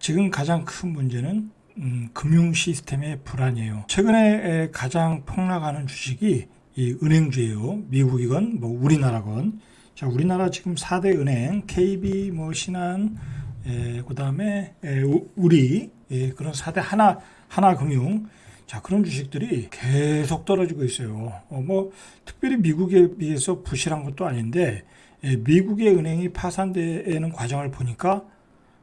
지금 가장 큰 문제는 금융 시스템의 불안이에요. 최근에 가장 폭락하는 주식이 이 은행주예요. 미국이건 뭐 우리나라건. 자, 우리나라 지금 4대 은행, KB, 뭐 신한, 그다음에 우리, 그런 4대 하나금융. 자, 그런 주식들이 계속 떨어지고 있어요. 뭐 특별히 미국에 비해서 부실한 것도 아닌데, 미국의 은행이 파산되는 과정을 보니까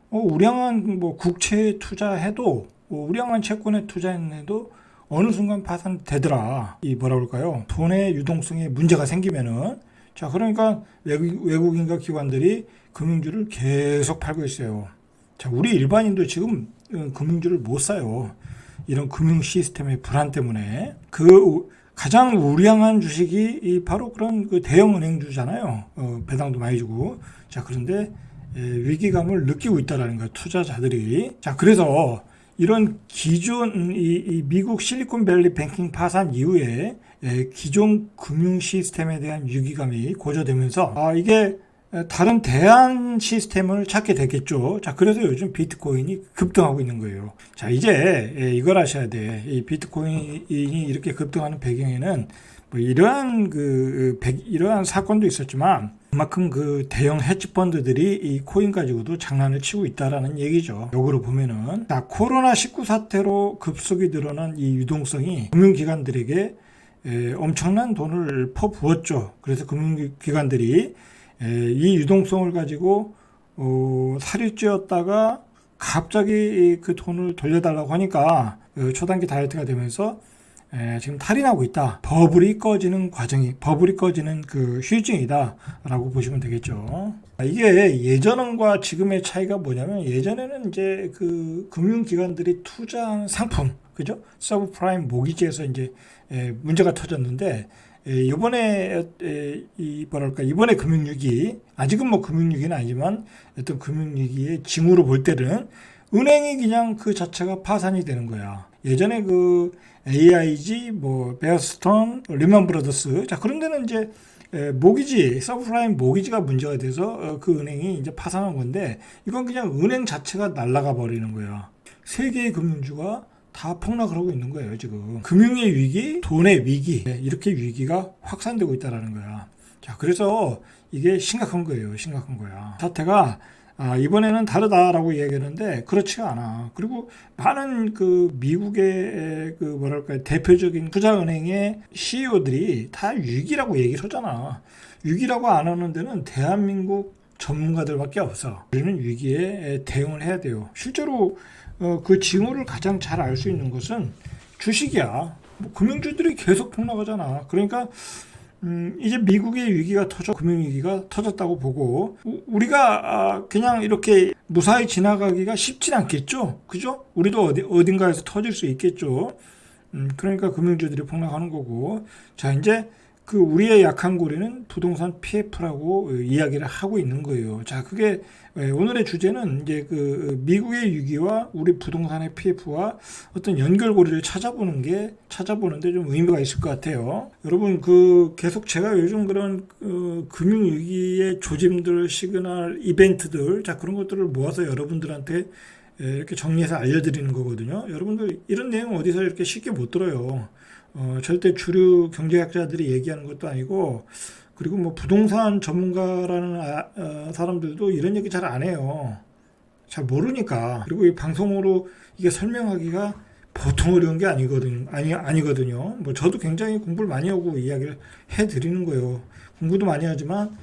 우량한 뭐 국채에 투자해도 우량한 채권에 투자했는데도 어느 순간 파산되더라. 이 뭐라 그럴까요? 돈의 유동성에 문제가 생기면은, 자, 그러니까 외국인과 기관들이 금융주를 계속 팔고 있어요. 자, 우리 일반인도 지금 금융주를 못 사요. 이런 금융 시스템의 불안 때문에. 그 가장 우량한 주식이 바로 그런 그 대형 은행주잖아요. 배당도 많이 주고. 자, 그런데 위기감을 느끼고 있다라는 거예요. 투자자들이. 자, 그래서 이런 기존 이 미국 실리콘밸리 뱅킹 파산 이후에 기존 금융 시스템에 대한 위기감이 고조되면서 이게 다른 대안 시스템을 찾게 되겠죠. 자, 그래서 요즘 비트코인이 급등하고 있는 거예요. 자, 이제 이걸 아셔야 돼. 이 비트코인이 이렇게 급등하는 배경에는 뭐 이러한 사건도 있었지만 그만큼 그 대형 헤지펀드들이 이 코인 가지고도 장난을 치고 있다라는 얘기죠. 역으로 보면은, 자, 코로나19 사태로 급속히 늘어난 이 유동성이 금융기관들에게 엄청난 돈을 퍼부었죠. 그래서 금융기관들이 이 유동성을 가지고 살이 찌었다가 갑자기 그 돈을 돌려달라고 하니까 초단기 다이어트가 되면서 지금 탈이 나고 있다. 버블이 꺼지는 그 휴징이다라고 보시면 되겠죠. 이게 예전과 지금의 차이가 뭐냐면, 예전에는 이제 그 금융기관들이 투자한 상품, 그죠? 서브프라임 모기지에서 이제 문제가 터졌는데, 이번에 이번에 금융위기, 아직은 뭐 금융위기는 아니지만 어떤 금융위기의 징후로 볼 때는 은행이 그냥 그 자체가 파산이 되는 거야. 예전에 그 AIG, 뭐 베어스턴, 리먼 브라더스, 자, 그런 데는 이제 모기지, 서브프라임 모기지가 문제가 돼서 그 은행이 이제 파산한 건데, 이건 그냥 은행 자체가 날아가 버리는 거야. 세계의 금융주가 다 폭락을 하고 있는 거예요, 지금. 금융의 위기, 돈의 위기, 이렇게 위기가 확산되고 있다라는 거야. 자, 그래서 이게 심각한 거예요, 심각한 거야. 사태가 이번에는 다르다라고 얘기하는데 그렇지가 않아. 그리고 많은 그 미국의 그 뭐랄까 대표적인 투자은행의 CEO들이 다 위기라고 얘기를 하잖아. 위기라고 안 하는 데는 대한민국 전문가들밖에 없어. 우리는 위기에 대응을 해야 돼요. 실제로 그 징후를 가장 잘 알 수 있는 것은 주식이야. 뭐 금융주들이 계속 폭락하잖아. 그러니까 이제 미국의 위기가 금융위기가 터졌다고 보고, 우리가 그냥 이렇게 무사히 지나가기가 쉽진 않겠죠? 그죠? 우리도 어딘가에서 터질 수 있겠죠? 그러니까 금융주들이 폭락하는 거고. 자, 이제 그 우리의 약한 고리는 부동산 PF라고 이야기를 하고 있는 거예요. 자, 그게 오늘의 주제는 이제 그 미국의 위기와 우리 부동산의 PF와 어떤 연결고리를 찾아보는데 좀 의미가 있을 것 같아요. 여러분, 계속 제가 요즘 그런 금융위기의 조짐들, 시그널, 이벤트들, 자, 그런 것들을 모아서 여러분들한테 이렇게 정리해서 알려드리는 거거든요. 여러분들 이런 내용 어디서 이렇게 쉽게 못 들어요. 절대 주류 경제학자들이 얘기하는 것도 아니고, 그리고 뭐 부동산 전문가라는 사람들도 이런 얘기 잘 안 해요. 잘 모르니까. 그리고 이 방송으로 이게 설명하기가 보통 어려운 게 아니거든요. 뭐 저도 굉장히 공부를 많이 하고 이야기를 해드리는 거예요. 공부도 많이 하지만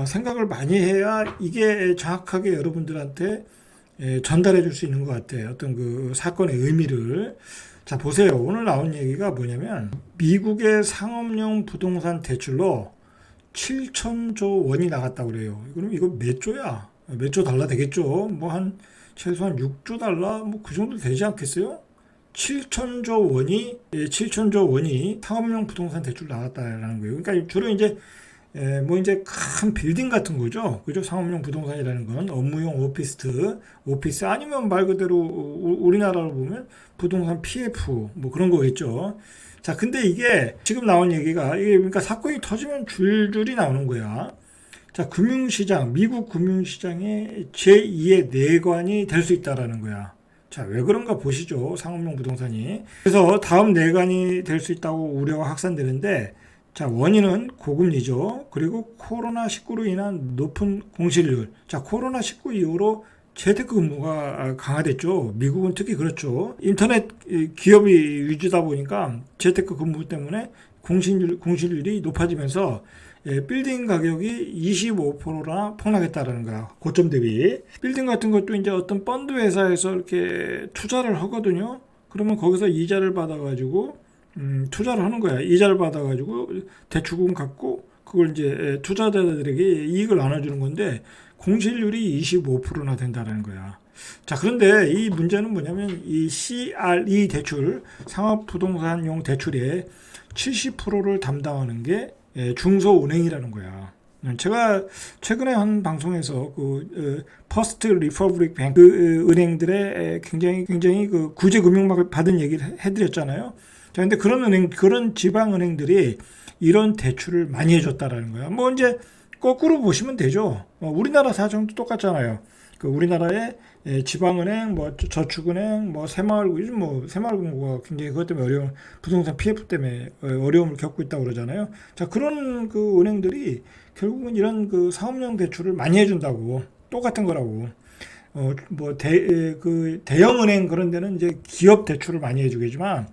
생각을 많이 해야 이게 정확하게 여러분들한테 전달해 줄 수 있는 것 같아요. 어떤 그 사건의 의미를. 자, 보세요. 오늘 나온 얘기가 뭐냐면, 미국의 상업용 부동산 대출로 7천조 원이 나갔다고 그래요. 그럼 이거 몇 조야? 몇 조 달러 되겠죠? 뭐 최소한 6조 달러? 뭐 그 정도 되지 않겠어요? 7천조 원이 상업용 부동산 대출 나갔다라는 거예요. 그러니까 주로 이제 뭐 이제 큰 빌딩 같은 거죠. 그죠? 상업용 부동산이라는 건 업무용 오피스 아니면 말 그대로 우리나라로 보면 부동산 PF 뭐 그런 거겠죠. 자, 근데 이게 지금 나온 얘기가 이게 그러니까 사건이 터지면 줄줄이 나오는 거야. 자, 금융시장, 미국 금융시장의 제2의 내관이 될 수 있다라는 거야. 자, 왜 그런가 보시죠. 상업용 부동산이. 그래서 다음 내관이 될 수 있다고 우려가 확산되는데, 자, 원인은 고금리죠. 그리고 코로나19로 인한 높은 공실률. 자, 코로나19 이후로 재테크 근무가 강화됐죠. 미국은 특히 그렇죠. 인터넷 기업이 위주다 보니까 재테크 근무 때문에 공실률이 높아지면서 빌딩 가격이 25%나 폭락했다라는 거야. 고점 대비. 빌딩 같은 것도 이제 어떤 펀드 회사에서 이렇게 투자를 하거든요. 그러면 거기서 이자를 받아가지고 투자를 하는 거야. 이자를 받아가지고 대출금 갖고 그걸 이제 투자자들에게 이익을 나눠주는 건데 공실률이 25%나 된다는 거야. 자, 그런데 이 문제는 뭐냐면 이 CRE 대출, 상업부동산용 대출의 70%를 담당하는 게 중소은행이라는 거야. 제가 최근에 한 방송에서 그 퍼스트 리퍼블릭 뱅크 그 은행들의 굉장히 그 구제 금융 받은 얘기를 해드렸잖아요. 자, 근데 그런 지방 은행들이 이런 대출을 많이 해줬다라는 거야. 뭐 이제 거꾸로 보시면 되죠. 우리나라 사정도 똑같잖아요. 그 우리나라의 지방은행, 뭐 저축은행, 뭐 새마을금, 요즘 뭐 새마을금고가 굉장히 그것 때문에 부동산 PF 때문에 어려움을 겪고 있다고 그러잖아요. 자, 그런 그 은행들이 결국은 이런 그 사업용 대출을 많이 해준다고. 똑같은 거라고. 그 대형은행 그런 데는 이제 기업 대출을 많이 해주겠지만,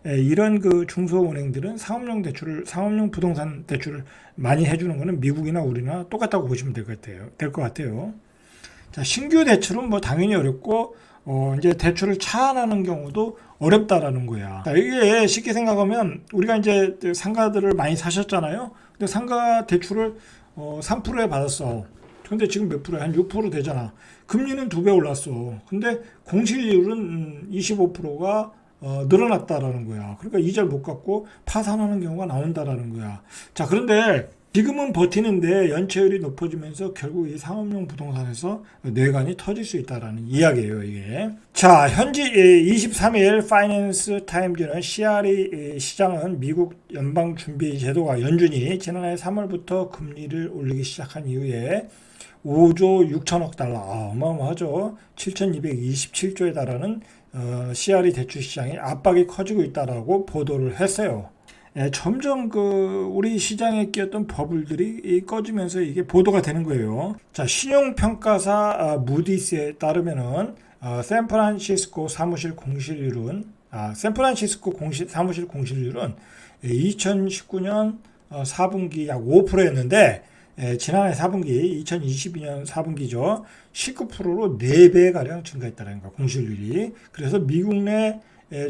이런 그 중소은행들은 상업용 부동산 대출을 많이 해주는 거는 미국이나 우리나 똑같다고 보시면 될 것 같아요. 자, 신규 대출은 뭐 당연히 어렵고, 이제 대출을 차안하는 경우도 어렵다라는 거야. 자, 이게 쉽게 생각하면 우리가 이제 상가들을 많이 사셨잖아요. 근데 상가 대출을 3%에 받았어. 근데 지금 몇 프로야? 한 6% 되잖아. 금리는 2배 올랐어. 근데 공실률은 25%가 늘어났다라는 거야. 그러니까 이자를 못 갚고 파산하는 경우가 나온다라는 거야. 자, 그런데 지금은 버티는데 연체율이 높아지면서 결국 이 상업용 부동산에서 뇌관이 터질 수 있다라는 이야기예요, 이게. 자, 현지 23일 파이낸스 타임즈는 CRE 시장은 미국 연방준비제도가 연준이 지난해 3월부터 금리를 올리기 시작한 이후에 5조 6천억 달러, 어마어마하죠. 7,227조에 달하는 CRE 대출 시장의 압박이 커지고 있다라고 보도를 했어요. 점점 그 우리 시장에 끼었던 버블들이 꺼지면서 이게 보도가 되는 거예요. 자, 신용평가사 무디스에 따르면은 샌프란시스코 사무실 공실률은 2019년 4분기 약 5%였는데 지난해 4분기 2022년 4분기죠. 19%로 4배가량 증가했다는 거 공실률이. 그래서 미국 내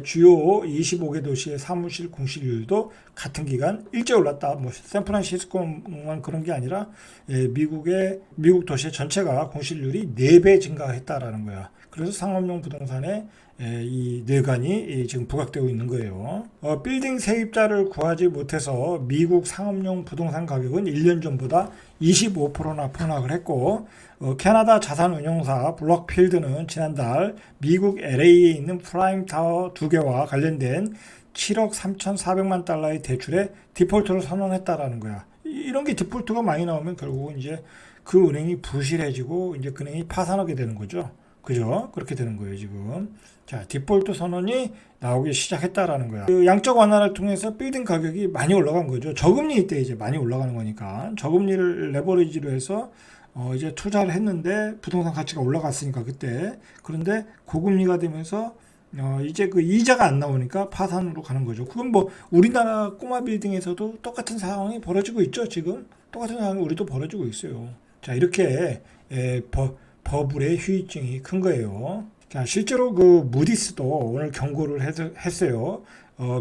주요 25개 도시의 사무실 공실률도 같은 기간 일제 올랐다. 뭐 샌프란시스코만 그런 게 아니라 미국 도시 전체가 공실률이 4배 증가했다라는 거야. 그래서 상업용 부동산에 이 뇌관이 지금 부각되고 있는 거예요. 빌딩 세입자를 구하지 못해서 미국 상업용 부동산 가격은 1년 전보다 25%나 폭락을 했고, 캐나다 자산운용사 블록필드는 지난달 미국 LA에 있는 프라임 타워 2개와 관련된 7억 3,400만 달러의 대출에 디폴트를 선언했다라는 거야. 이런 게 디폴트가 많이 나오면 결국은 이제 그 은행이 부실해지고 이제 그 은행이 파산하게 되는 거죠. 그죠? 그렇게 되는 거예요, 지금. 자, 디폴트 선언이 나오기 시작했다라는 거야. 그 양적 완화를 통해서 빌딩 가격이 많이 올라간 거죠. 저금리 때 이제 많이 올라가는 거니까. 저금리를 레버리지로 해서 이제 투자를 했는데 부동산 가치가 올라갔으니까 그때. 그런데 고금리가 되면서 이제 그 이자가 안 나오니까 파산으로 가는 거죠. 그건 뭐 우리나라 꼬마 빌딩에서도 똑같은 상황이 벌어지고 있죠, 지금. 똑같은 상황이 우리도 벌어지고 있어요. 자, 이렇게 버블의 휴유증이 큰 거예요. 자, 실제로 그 무디스도 오늘 경고를 했어요.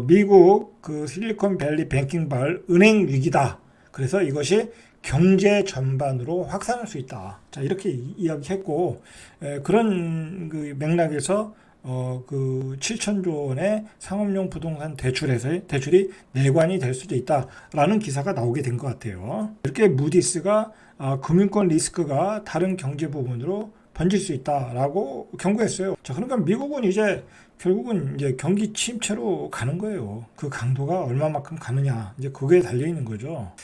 미국 그 실리콘밸리 뱅킹발 은행 위기다. 그래서 이것이 경제 전반으로 확산할 수 있다. 자, 이렇게 이야기했고, 그런 그 맥락에서 그 7천조 원의 상업용 부동산 대출이 내관이 될 수도 있다라는 기사가 나오게 된 것 같아요. 이렇게 무디스가 금융권 리스크가 다른 경제 부분으로 번질 수 있다라고 경고했어요. 자, 그러니까 미국은 이제 결국은 이제 경기 침체로 가는 거예요. 그 강도가 얼마만큼 가느냐, 이제 그게 달려 있는 거죠.